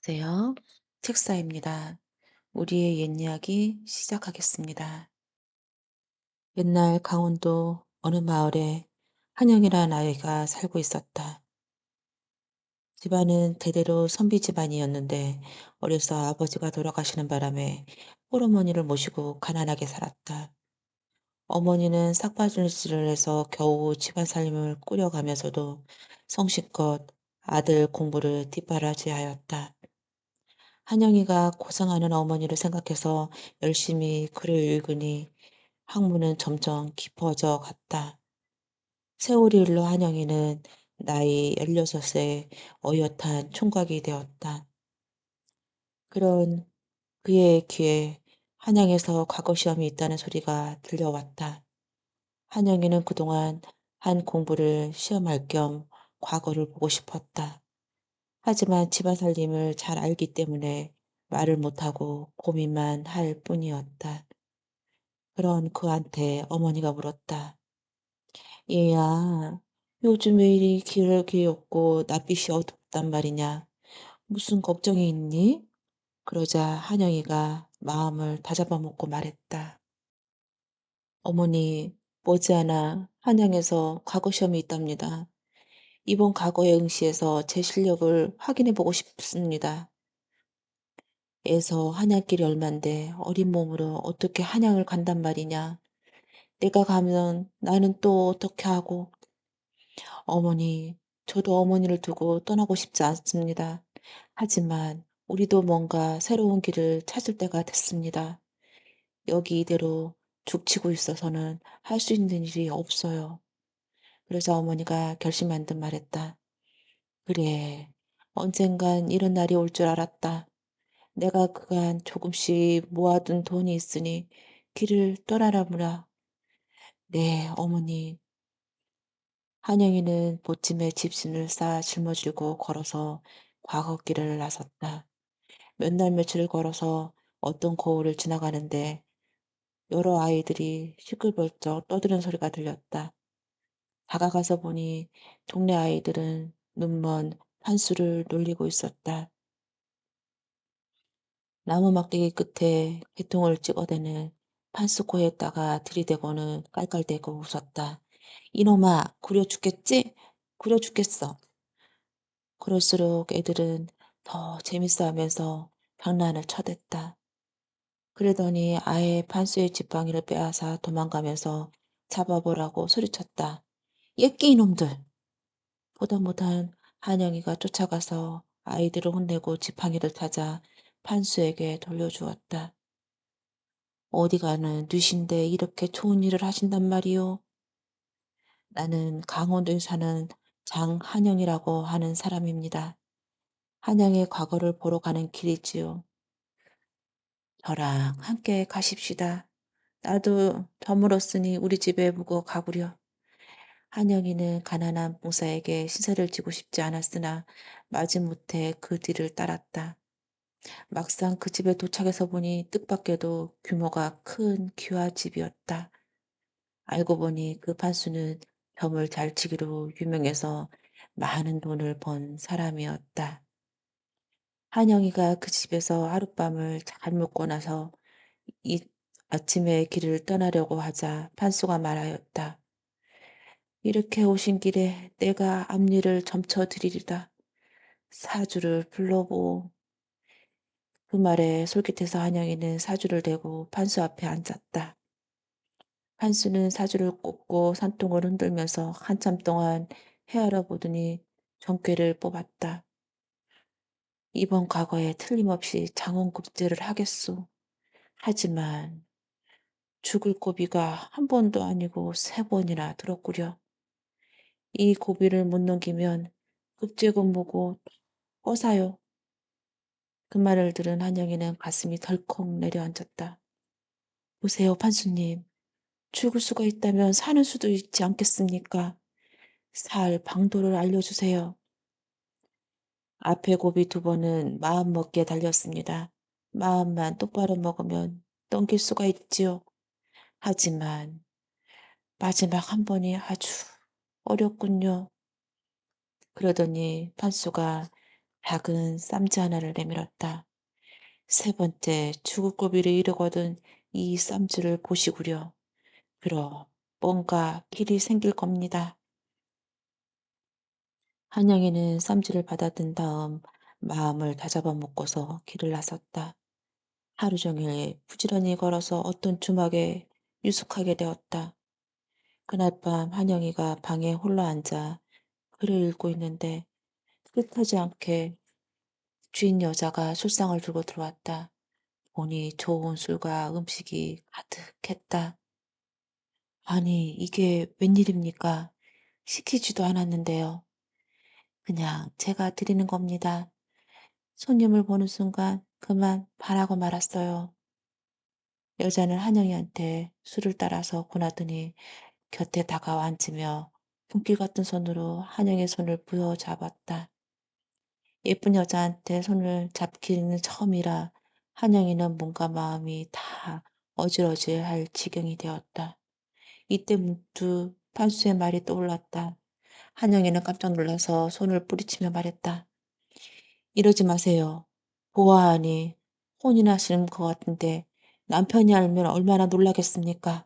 안녕하세요. 책사입니다. 우리의 옛 이야기 시작하겠습니다. 옛날 강원도 어느 마을에 한영이라는 아이가 살고 있었다. 집안은 대대로 선비 집안이었는데 어려서 아버지가 돌아가시는 바람에 홀어머니를 모시고 가난하게 살았다. 어머니는 싹바질질을 해서 겨우 집안 살림을 꾸려가면서도 성실껏 아들 공부를 뒷바라지하였다. 한영이가 고생하는 어머니를 생각해서 열심히 글을 읽으니 학문은 점점 깊어져 갔다. 세월이 흘러 한영이는 나이 16에 어엿한 총각이 되었다. 그런 그의 귀에 한양에서 과거 시험이 있다는 소리가 들려왔다. 한영이는 그동안 한 공부를 시험할 겸 과거를 보고 싶었다. 하지만 집안 살림을 잘 알기 때문에 말을 못하고 고민만 할 뿐이었다. 그런 그한테 어머니가 물었다. 얘야, 요즘 왜 이리 길게 없고 낯빛이 어둡단 말이냐? 무슨 걱정이 있니? 그러자 한영이가 마음을 다잡아먹고 말했다. 어머니, 머지않아 한양에서 과거 시험이 있답니다. 이번 과거에 응시해서 제 실력을 확인해 보고 싶습니다. 에서 한약길이 얼만데 어린 몸으로 어떻게 한양을 간단 말이냐. 내가 가면 나는 또 어떻게 하고. 어머니, 저도 어머니를 두고 떠나고 싶지 않습니다. 하지만 우리도 뭔가 새로운 길을 찾을 때가 됐습니다. 여기 이대로 죽치고 있어서는 할 수 있는 일이 없어요. 그래서 어머니가 결심한 듯 말했다. 그래, 언젠간 이런 날이 올 줄 알았다. 내가 그간 조금씩 모아둔 돈이 있으니 길을 떠나라무라. 네, 어머니. 한영이는 보침에 집신을 쌓아 짊어지고 걸어서 과거길을 나섰다. 몇 날 며칠을 걸어서 어떤 고을을 지나가는데 여러 아이들이 시끌벅적 떠드는 소리가 들렸다. 다가가서 보니 동네 아이들은 눈먼 판수를 놀리고 있었다. 나무 막대기 끝에 개통을 찍어대는 판수 코에다가 들이대고는 깔깔대고 웃었다. 이놈아, 구려 죽겠지? 구려 죽겠어. 그럴수록 애들은 더 재밌어 하면서 장난을 쳐댔다. 그러더니 아예 판수의 지팡이를 빼앗아 도망가면서 잡아보라고 소리쳤다. 예끼 이놈들! 보다 못한 한영이가 쫓아가서 아이들을 혼내고 지팡이를 타자 판수에게 돌려주었다. 어디 가는 뉘신데 이렇게 좋은 일을 하신단 말이오? 나는 강원도에 사는 장한영이라고 하는 사람입니다. 한양의 과거를 보러 가는 길이지요. 저랑 함께 가십시다. 나도 저물었으니 우리 집에 묵어 가구려. 한영이는 가난한 봉사에게 신세를 지고 싶지 않았으나 마지못해 그 뒤를 따랐다. 막상 그 집에 도착해서 보니 뜻밖에도 규모가 큰 기와집이었다. 알고 보니 그 판수는 점을 잘 치기로 유명해서 많은 돈을 번 사람이었다. 한영이가 그 집에서 하룻밤을 잘 묵고 나서 이 아침에 길을 떠나려고 하자 판수가 말하였다. 이렇게 오신 길에 내가 앞일을 점쳐 드리리다. 사주를 불러보. 그 말에 솔깃해서 한영이는 사주를 대고 판수 앞에 앉았다. 판수는 사주를 꽂고 산통을 흔들면서 한참 동안 헤아려 보더니 정쾌를 뽑았다. 이번 과거에 틀림없이 장원급제를 하겠소. 하지만 죽을 고비가 한 번도 아니고 세 번이나 들었구려. 이 고비를 못 넘기면 급제금 보고 꺼사요. 그 말을 들은 한영이는 가슴이 덜컥 내려앉았다. 보세요, 판수님. 죽을 수가 있다면 사는 수도 있지 않겠습니까? 살 방도를 알려주세요. 앞에 고비 두 번은 마음먹기에 달렸습니다. 마음만 똑바로 먹으면 넘길 수가 있지요. 하지만 마지막 한 번이 아주 어렵군요. 그러더니 판수가 작은 쌈지 하나를 내밀었다. 세 번째 죽을 고비를 이르거든 이 쌈지를 보시구려. 그럼 뭔가 길이 생길 겁니다. 한영이는 쌈지를 받아든 다음 마음을 다잡아 먹고서 길을 나섰다. 하루 종일 부지런히 걸어서 어떤 주막에 유숙하게 되었다. 그날 밤 한영이가 방에 홀로 앉아 글을 읽고 있는데 뜻하지 않게 주인 여자가 술상을 들고 들어왔다. 보니 좋은 술과 음식이 가득했다. 아니, 이게 웬일입니까? 시키지도 않았는데요. 그냥 제가 드리는 겁니다. 손님을 보는 순간 그만 반하고 말았어요. 여자는 한영이한테 술을 따라서 권하더니 곁에 다가와 앉으며 손길 같은 손으로 한영의 손을 부여잡았다. 예쁜 여자한테 손을 잡기는 처음이라 한영이는 뭔가 마음이 다 어질어질할 지경이 되었다. 이때 문득 판수의 말이 떠올랐다. 한영이는 깜짝 놀라서 손을 뿌리치며 말했다. 이러지 마세요. 보아하니 혼이 나시는 것 같은데 남편이 알면 얼마나 놀라겠습니까?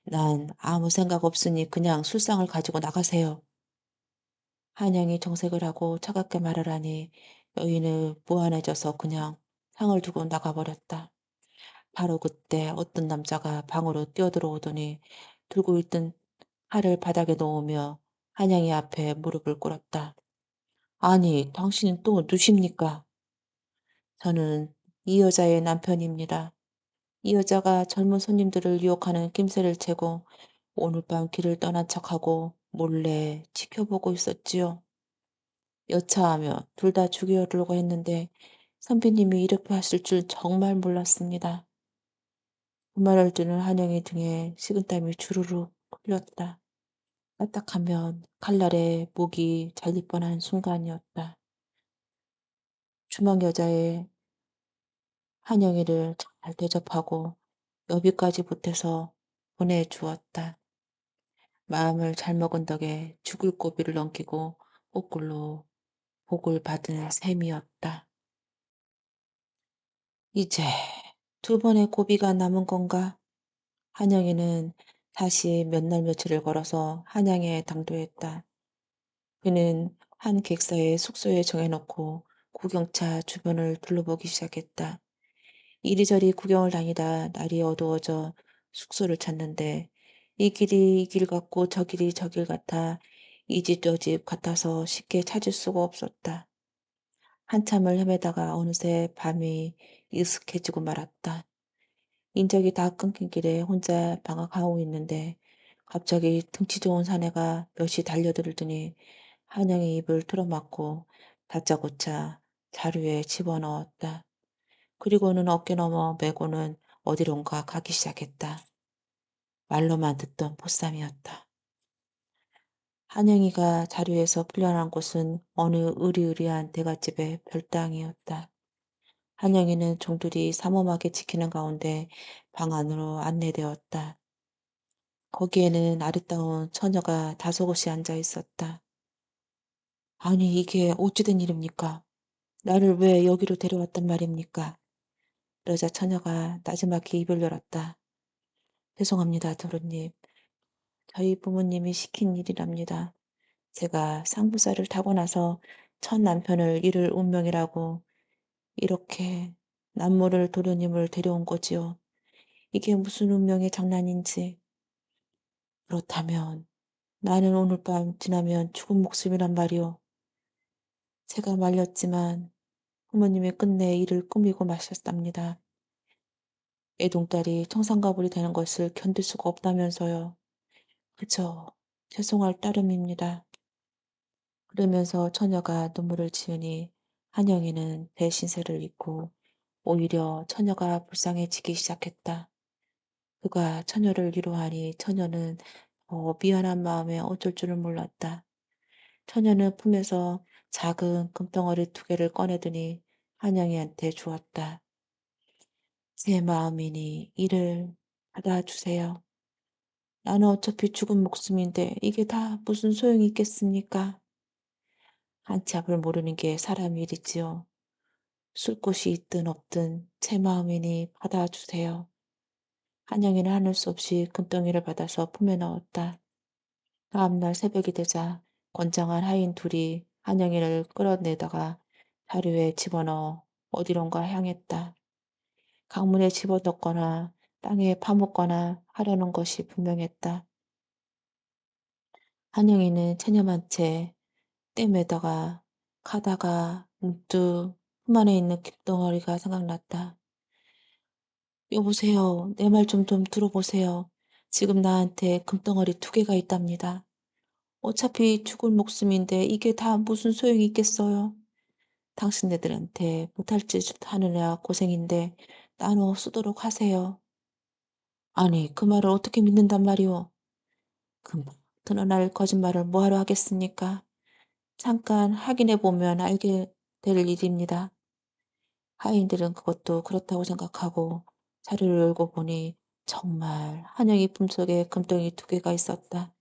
난 아무 생각 없으니 그냥 술상을 가지고 나가세요. 한영이 정색을 하고 차갑게 말을 하니 여인은 무안해져서 그냥 상을 두고 나가버렸다. 바로 그때 어떤 남자가 방으로 뛰어들어오더니 들고 있던 칼을 바닥에 놓으며 한영이 앞에 무릎을 꿇었다. 아니, 당신은 또 누십니까? 저는 이 여자의 남편입니다. 이 여자가 젊은 손님들을 유혹하는 낌새를 채고 오늘 밤 길을 떠난 척하고 몰래 지켜보고 있었지요. 여차하며 둘 다 죽이려고 했는데 선비님이 이렇게 하실 줄 정말 몰랐습니다. 그 말을 듣는 한영의 등에 식은땀이 주르륵 흘렸다. 까딱하면 칼날에 목이 잘릴 뻔한 순간이었다. 주막 여자의 한영이를 잘 대접하고 여비까지 보태서 보내주었다. 마음을 잘 먹은 덕에 죽을 고비를 넘기고 거꾸로 복을 받은 셈이었다. 이제 두 번의 고비가 남은 건가? 한영이는 다시 몇 날 며칠을 걸어서 한양에 당도했다. 그는 한 객사의 숙소에 정해놓고 구경차 주변을 둘러보기 시작했다. 이리저리 구경을 다니다 날이 어두워져 숙소를 찾는데 이 길이 이 길 같고 저 길이 저 길 같아 이 집 저 집 같아서 쉽게 찾을 수가 없었다. 한참을 헤매다가 어느새 밤이 익숙해지고 말았다. 인적이 다 끊긴 길에 혼자 방황하고 있는데 갑자기 등치 좋은 사내가 몇이 달려들더니 한영의 입을 틀어막고 다짜고짜 자루에 집어넣었다. 그리고는 어깨 너머 메고는 어디론가 가기 시작했다. 말로만 듣던 보쌈이었다. 한영이가 자루에서 풀려난 곳은 어느 으리으리한 대갓집의 별당이었다. 한영이는 종들이 삼엄하게 지키는 가운데 방 안으로 안내되었다. 거기에는 아리따운 처녀가 다소곳이 앉아 있었다. 아니, 이게 어찌된 일입니까? 나를 왜 여기로 데려왔단 말입니까? 그러자 처녀가 나지막히 입을 열었다. 죄송합니다, 도련님. 저희 부모님이 시킨 일이랍니다. 제가 상부사를 타고 나서 첫 남편을 잃을 운명이라고 이렇게 남모를 도련님을 데려온 거지요. 이게 무슨 운명의 장난인지. 그렇다면 나는 오늘 밤 지나면 죽은 목숨이란 말이오. 제가 말렸지만 부모님이 끝내 일을 꾸미고 마셨답니다. 애동딸이 청산가불이 되는 것을 견딜 수가 없다면서요. 그저 죄송할 따름입니다. 그러면서 처녀가 눈물을 지으니 한영이는 배신세를 잊고 오히려 처녀가 불쌍해지기 시작했다. 그가 처녀를 위로하니 처녀는 더 미안한 마음에 어쩔 줄을 몰랐다. 처녀는 품에서 작은 금덩어리 두 개를 꺼내더니 한영이한테 주었다. 제 마음이니 이를 받아주세요. 나는 어차피 죽은 목숨인데 이게 다 무슨 소용이 있겠습니까? 한치 앞을 모르는 게 사람 일이지요. 술 곳이 있든 없든 제 마음이니 받아주세요. 한영이는 하늘 수 없이 금덩이를 받아서 품에 넣었다. 다음날 새벽이 되자 건장한 하인 둘이 한영이를 끌어내다가 자루에 집어넣어 어디론가 향했다. 강문에 집어넣거나 땅에 파묻거나 하려는 것이 분명했다. 한영이는 체념한 채 댐에다가 가다가 문득 품 안에 있는 깃덩어리가 생각났다. 여보세요. 내 말 좀 들어보세요. 지금 나한테 금덩어리 2개가 있답니다. 어차피 죽을 목숨인데 이게 다 무슨 소용이 있겠어요? 당신네들한테 못할 짓 하느라 고생인데 나눠 쓰도록 하세요. 아니, 그 말을 어떻게 믿는단 말이오? 금방 드러날 거짓말을 뭐하러 하겠습니까? 잠깐 확인해 보면 알게 될 일입니다. 하인들은 그것도 그렇다고 생각하고 자리를 열고 보니 정말 한영이 품속에 금덩이 2개가 있었다.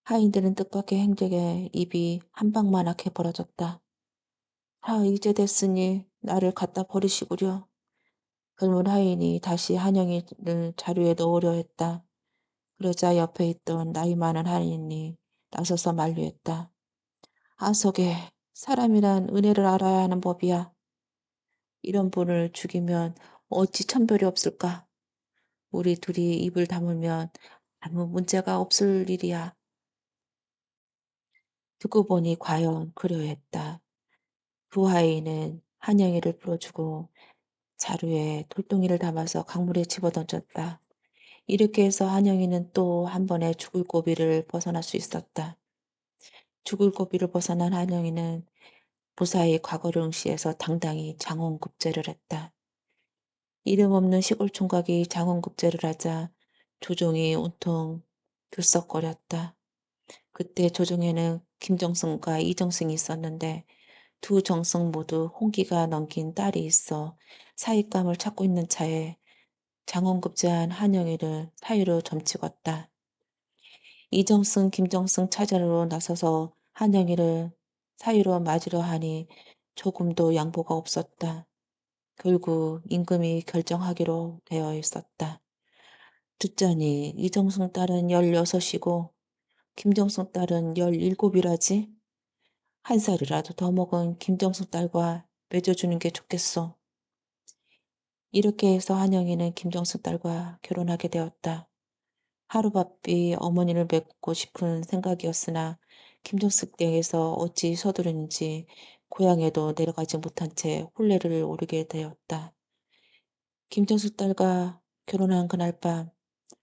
하인들은 뜻밖의 행적에 입이 한 방만하게 벌어졌다. 아, 이제 됐으니 나를 갖다 버리시구려. 젊은 하인이 다시 한영이를 자루에 넣으려 했다. 그러자 옆에 있던 나이 많은 하인이 나서서 만류했다. 아소게, 사람이란 은혜를 알아야 하는 법이야. 이런 분을 죽이면 어찌 천별이 없을까? 우리 둘이 입을 다물면 아무 문제가 없을 일이야. 듣고 보니 과연 그러했다. 그 하인은 한영이를 풀어주고 자루에 돌덩이를 담아서 강물에 집어던졌다. 이렇게 해서 한영이는 또 한 번에 죽을 고비를 벗어날 수 있었다. 죽을 고비를 벗어난 한영이는 무사히 과거를 응시해서 당당히 장원급제를 했다. 이름 없는 시골 총각이 장원급제를 하자 조종이 온통 들썩거렸다. 그때 조종에는 김정승과 이정승이 있었는데 두 정승 모두 홍기가 넘긴 딸이 있어 사윗감을 찾고 있는 차에 장원급제한 한영이를 사위로 점찍었다. 이정승, 김정승 찾으러 나서서 한영이를 사위로 맞으려 하니 조금도 양보가 없었다. 결국 임금이 결정하기로 되어 있었다. 듣자니 이정승 딸은 16이고 김정승 딸은 17이라지? 한 살이라도 더 먹은 김정숙 딸과 맺어주는 게 좋겠어. 이렇게 해서 한영이는 김정숙 딸과 결혼하게 되었다. 하루바삐 어머니를 뵙고 싶은 생각이었으나 김정숙 댁에서 어찌 서두르는지 고향에도 내려가지 못한 채 혼례를 오르게 되었다. 김정숙 딸과 결혼한 그날 밤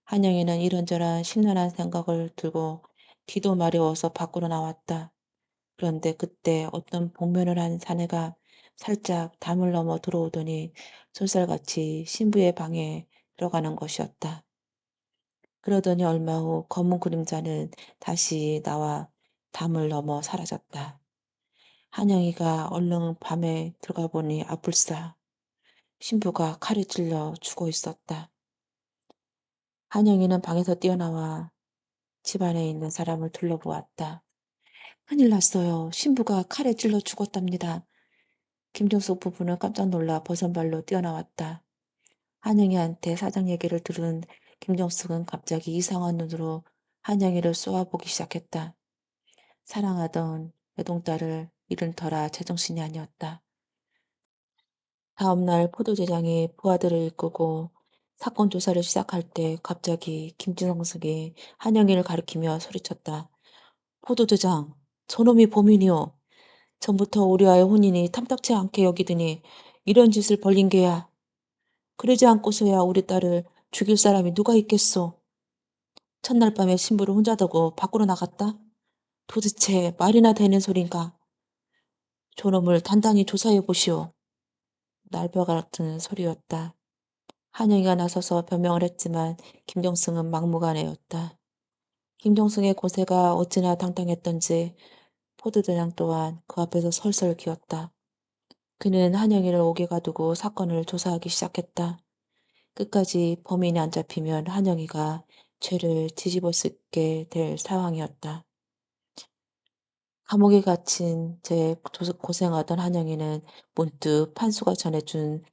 한영이는 이런저런 심란한 생각을 들고 뒤도 마려워서 밖으로 나왔다. 그런데 그때 어떤 복면을 한 사내가 살짝 담을 넘어 들어오더니 솔살같이 신부의 방에 들어가는 것이었다. 그러더니 얼마 후 검은 그림자는 다시 나와 담을 넘어 사라졌다. 한영이가 얼른 밤에 들어가 보니 아뿔싸 신부가 칼에 찔려 죽어 있었다. 한영이는 방에서 뛰어나와 집안에 있는 사람을 둘러보았다. 큰일 났어요. 신부가 칼에 찔러 죽었답니다. 김종숙 부부는 깜짝 놀라 버선발로 뛰어나왔다. 한영이한테 사장 얘기를 들은 김종숙은 갑자기 이상한 눈으로 한영이를 쏘아보기 시작했다. 사랑하던 외동딸을 잃은 터라 제정신이 아니었다. 다음날 포도제장이 부하들을 이끌고 사건 조사를 시작할 때 갑자기 김진성석이 한영이를 가리키며 소리쳤다. 포도대장, 저놈이 범인이오. 전부터 우리와의 혼인이 탐탁치 않게 여기더니 이런 짓을 벌린 게야. 그러지 않고서야 우리 딸을 죽일 사람이 누가 있겠소. 첫날 밤에 신부를 혼자 두고 밖으로 나갔다. 도대체 말이나 되는 소린가. 저놈을 단단히 조사해 보시오. 날벼 같은 소리였다. 한영이가 나서서 변명을 했지만 김정승은 막무가내였다. 김정승의 고세가 어찌나 당당했던지 포도대장 또한 그 앞에서 설설 기었다. 그는 한영이를 옥에 가두고 사건을 조사하기 시작했다. 끝까지 범인이 안 잡히면 한영이가 죄를 뒤집어 쓰게 될 상황이었다. 감옥에 갇힌 채 고생하던 한영이는 문득 판수가 전해준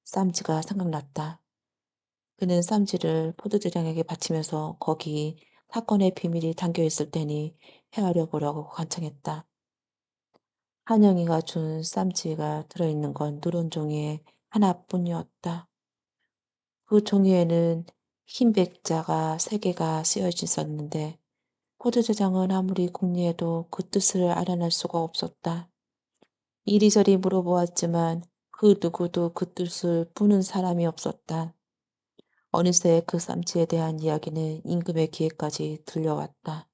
쌈지가 생각났다. 그는 쌈지를 포도대장에게 바치면서 거기 사건의 비밀이 담겨 있을 테니 헤아려 보려고 간청했다. 한영이가 준 쌈지가 들어있는 건 누런 종이에 하나뿐이었다. 그 종이에는 흰 백자가 3개가 쓰여져 있었는데 포도대장은 아무리 궁리해도 그 뜻을 알아낼 수가 없었다. 이리저리 물어보았지만 그 누구도 그 뜻을 푸는 사람이 없었다. 어느새 그 쌈지에 대한 이야기는 임금의 귀에까지 들려왔다.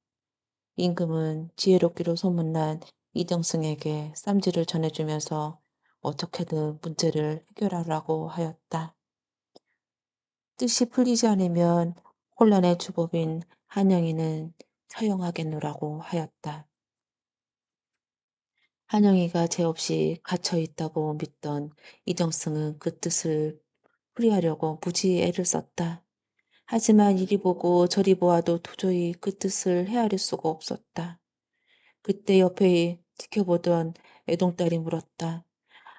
임금은 지혜롭기로 소문난 이정승에게 쌈지를 전해주면서 어떻게든 문제를 해결하라고 하였다. 뜻이 풀리지 않으면 혼란의 주범인 한영이는 처형하겠노라고 하였다. 한영이가 죄 없이 갇혀 있다고 믿던 이정승은 그 뜻을 풀이하려고 무지 애를 썼다. 하지만 이리 보고 저리 보아도 도저히 그 뜻을 헤아릴 수가 없었다. 그때 옆에 지켜보던 애동딸이 물었다.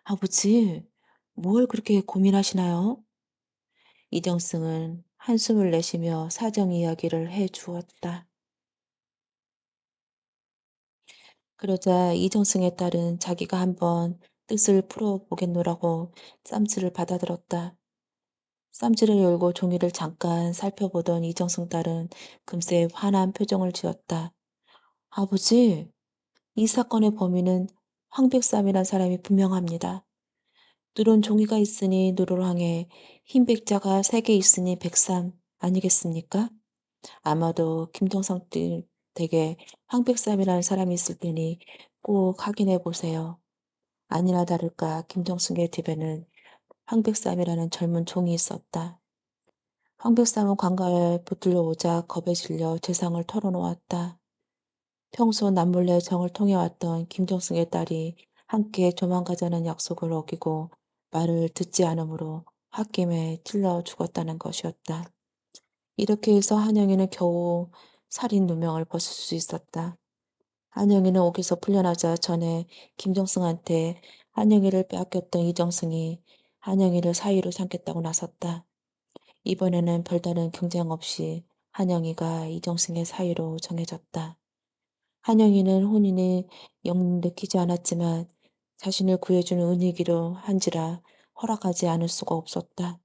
아버지, 뭘 그렇게 고민하시나요? 이정승은 한숨을 내쉬며 사정 이야기를 해 주었다. 그러자 이정승의 딸은 자기가 한번 뜻을 풀어보겠노라고 쌈지를 받아들었다. 쌈지를 열고 종이를 잠깐 살펴보던 이정승 딸은 금세 환한 표정을 지었다. 아버지, 이 사건의 범인은 황백삼이란 사람이 분명합니다. 누런 종이가 있으니 누럴황에 흰 백자가 3개 있으니 백삼 아니겠습니까? 아마도 김동성 댁에 황백삼이라는 사람이 있을 테니 꼭 확인해 보세요. 아니나 다를까 김정숙의 집에는 황백삼이라는 젊은 종이 있었다. 황백삼은 관가에 붙들려 오자 겁에 질려 죄상을 털어놓았다. 평소 남몰래 정을 통해왔던 김정숙의 딸이 함께 조만가자는 약속을 어기고 말을 듣지 않으므로 홧김에 찔러 죽었다는 것이었다. 이렇게 해서 한영이는 겨우 살인 누명을 벗을 수 있었다. 한영이는 옥에서 풀려나자 전에 김정승한테 한영이를 빼앗겼던 이정승이 한영이를 사위로 삼겠다고 나섰다. 이번에는 별다른 경쟁 없이 한영이가 이정승의 사위로 정해졌다. 한영이는 혼인이 영 내키지 않았지만 자신을 구해주는 은희기로 한지라 허락하지 않을 수가 없었다.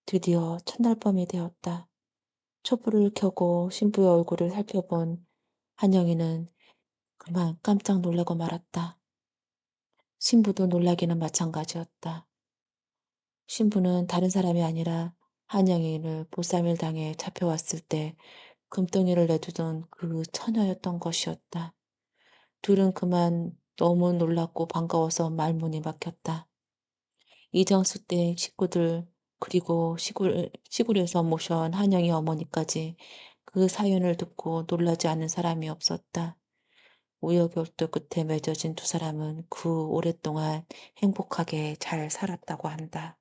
드디어 첫날 밤이 되었다. 촛불을 켜고 신부의 얼굴을 살펴본 한영이는 그만 깜짝 놀라고 말았다. 신부도 놀라기는 마찬가지였다. 신부는 다른 사람이 아니라 한영이를 보쌈일 당에 잡혀왔을 때 금덩이를 내두던 그 처녀였던 것이었다. 둘은 그만 너무 놀랍고 반가워서 말문이 막혔다. 이정수 때 식구들 그리고 시골에서 모셔온 한영이 어머니까지 그 사연을 듣고 놀라지 않는 사람이 없었다. 우여곡절 끝에 맺어진 두 사람은 그 오랫동안 행복하게 잘 살았다고 한다.